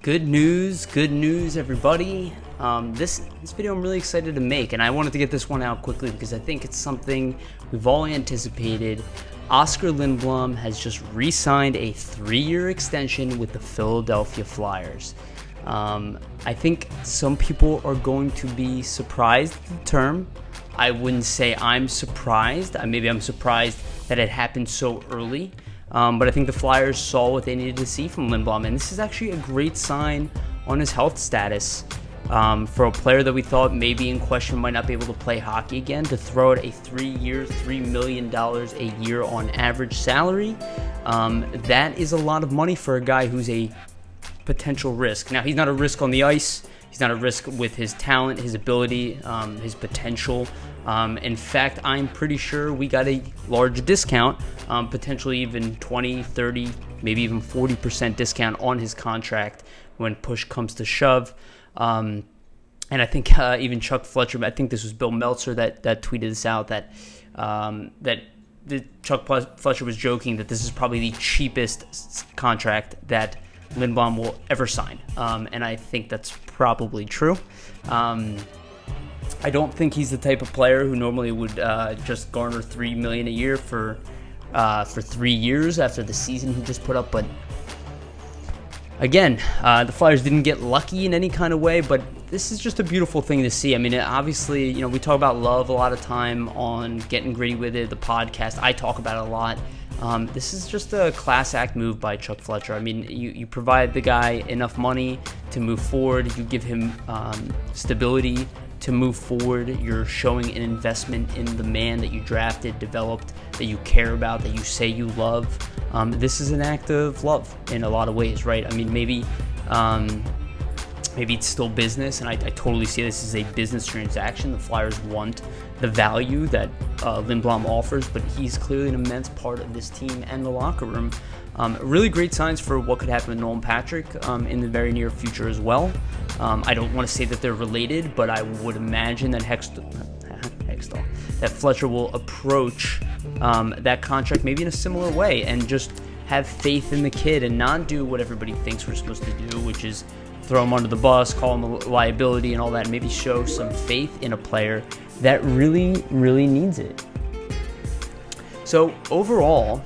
Good news, everybody. This video I'm really excited to make, and I wanted to get this one out quickly because I think it's something we've all anticipated. Oskar Lindblom has just re-signed a 3-year extension with the Philadelphia Flyers. I think some people are going to be surprised at the term. I wouldn't say I'm surprised. Maybe I'm surprised that it happened so early. But I think the Flyers saw what they needed to see from Lindblom, and this is actually a great sign on his health status for a player that we thought maybe in question might not be able to play hockey again. To throw out a 3-year, $3 million a year on average salary, that is a lot of money for a guy who's a potential risk. Now, he's not a risk on the ice. He's not a risk with his talent, his ability, his potential. In fact, I'm pretty sure we got a large discount, potentially even 20, 30, maybe even 40% discount on his contract when push comes to shove. And I think even Chuck Fletcher, I think this was Bill Meltzer that tweeted this out, that Chuck Fletcher was joking that this is probably the cheapest contract that Lindblom will ever sign. And I think that's probably true. I don't think he's the type of player who normally would just garner $3 million a year for 3 years after the season he just put up. But again, the Flyers didn't get lucky in any kind of way, but this is just a beautiful thing to see. I mean, obviously, we talk about love a lot of time on Getting Gritty With It, the podcast. I talk about it a lot. This is just a class act move by Chuck Fletcher. I mean, you provide the guy enough money to move forward. You give him stability to move forward. You're showing an investment in the man that you drafted, developed, that you care about, that you say you love. This is an act of love in a lot of ways, right? I mean, maybe it's still business, and I totally see this as a business transaction. The Flyers want the value that Lindblom offers, but he's clearly an immense part of this team and the locker room. Really great signs for what could happen with Nolan Patrick in the very near future as well. I don't want to say that they're related, but I would imagine that that Fletcher will approach that contract maybe in a similar way and just have faith in the kid and not do what everybody thinks we're supposed to do, which is throw him under the bus, call him a liability and all that. Maybe show some faith in a player that really, really needs it. So overall,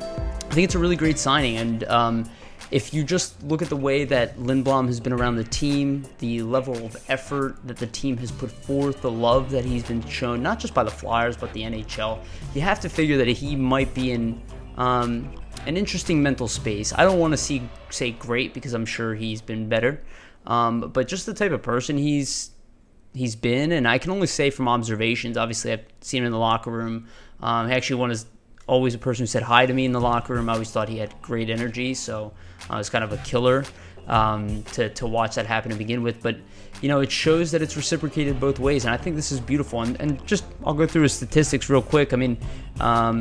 I think it's a really great signing, and if you just look at the way that Lindblom has been around the team, the level of effort that the team has put forth, the love that he's been shown, not just by the Flyers, but the NHL, you have to figure that he might be in an interesting mental space. I don't want to say great, because I'm sure he's been better, but just the type of person he's been, and I can only say from observations. Obviously, I've seen him in the locker room. He actually was always a person who said hi to me in the locker room. I always thought he had great energy, so it was kind of a killer to watch that happen to begin with. But it shows that it's reciprocated both ways, and I think this is beautiful. And just I'll go through his statistics real quick. I mean,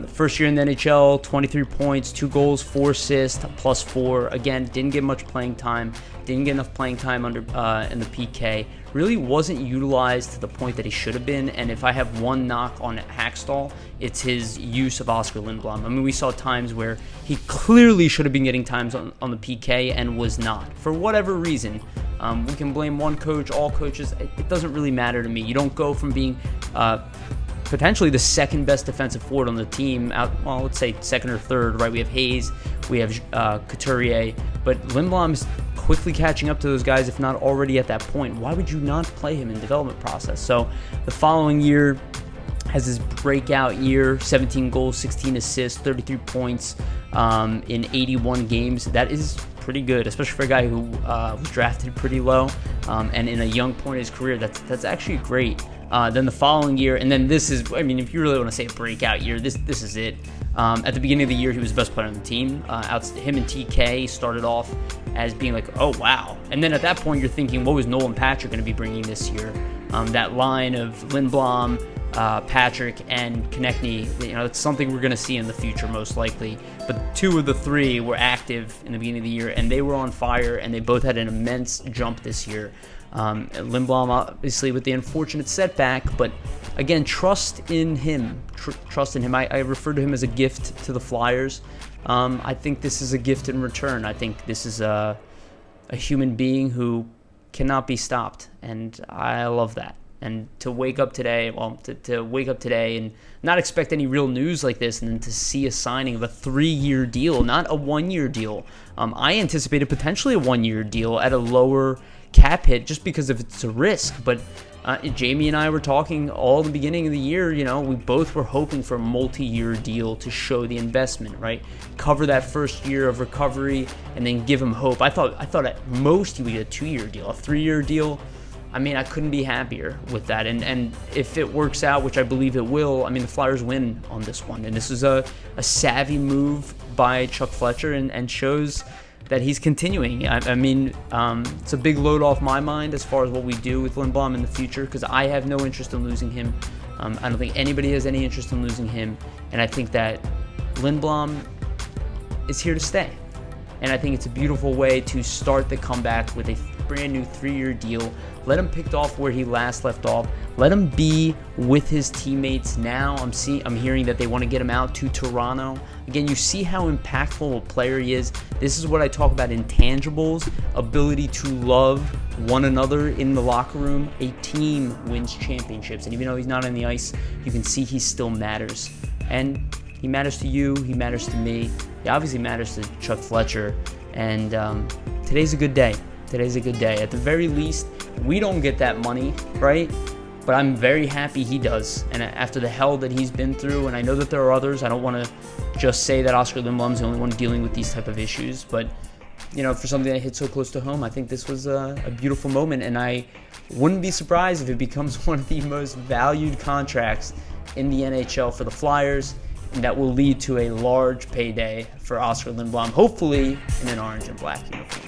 first year in the NHL, 23 points, 2 goals, 4 assists, +4. Again, didn't get much playing time. Didn't get enough playing time in the PK. Really wasn't utilized to the point that he should have been. And if I have one knock on Hackstall, it's his use of Oskar Lindblom. I mean, we saw times where he clearly should have been getting times on the PK and was not, for whatever reason. We can blame one coach, all coaches. It doesn't really matter to me. You don't go from being potentially the second best defensive forward on the team, let's say second or third, right? We have Hayes, we have Couturier, but Lindblom is quickly catching up to those guys, if not already at that point. Why would you not play him in the development process? So the following year has his breakout year, 17 goals, 16 assists, 33 points in 81 games. That is pretty good, especially for a guy who was drafted pretty low, and in a young point in his career. That's actually great. Then the following year, and then this is, I mean, if you really want to say a breakout year, this is it. At the beginning of the year, he was the best player on the team. Him and TK started off as being like, oh, wow. And then at that point, you're thinking, what was Nolan Patrick going to be bringing this year? That line of Lindblom, Patrick, and Konechny, it's something we're going to see in the future, most likely. But 2 of the 3 were active in the beginning of the year, and they were on fire, and they both had an immense jump this year. Lindblom, obviously, with the unfortunate setback, but again, trust in him. Trust in him. I refer to him as a gift to the Flyers. I think this is a gift in return. I think this is a a human being who cannot be stopped, and I love that. And to wake up today, to wake up today and not expect any real news like this, and then to see a signing of a 3-year deal, not a 1-year deal. I anticipated potentially a 1-year deal at a lower cap hit just because of it's a risk. But Jamie and I were talking all the beginning of the year. We both were hoping for a multi-year deal to show the investment, right? Cover that first year of recovery and then give him hope. I thought at most he would get a 2-year deal, a 3-year deal. I mean, I couldn't be happier with that. And if it works out, which I believe it will, I mean, the Flyers win on this one. And this is a savvy move by Chuck Fletcher and shows that he's continuing. I mean, it's a big load off my mind as far as what we do with Lindblom in the future, because I have no interest in losing him. I don't think anybody has any interest in losing him. And I think that Lindblom is here to stay. And I think it's a beautiful way to start the comeback with a brand new 3-year deal. Let him pick off where he last left off. Let him be with his teammates now. I'm hearing that they want to get him out to Toronto. Again, you see how impactful a player he is. This is what I talk about, intangibles, ability to love one another in the locker room. A team wins championships. And even though he's not on the ice, you can see he still matters. And he matters to you. He matters to me. He obviously matters to Chuck Fletcher. And today's a good day. Today's a good day. At the very least, we don't get that money, right? But I'm very happy he does. And after the hell that he's been through, and I know that there are others, I don't want to just say that Oskar Lindblom's the only one dealing with these type of issues. But, for something that hit so close to home, I think this was a beautiful moment. And I wouldn't be surprised if it becomes one of the most valued contracts in the NHL for the Flyers. And that will lead to a large payday for Oskar Lindblom, hopefully in an orange and black uniform.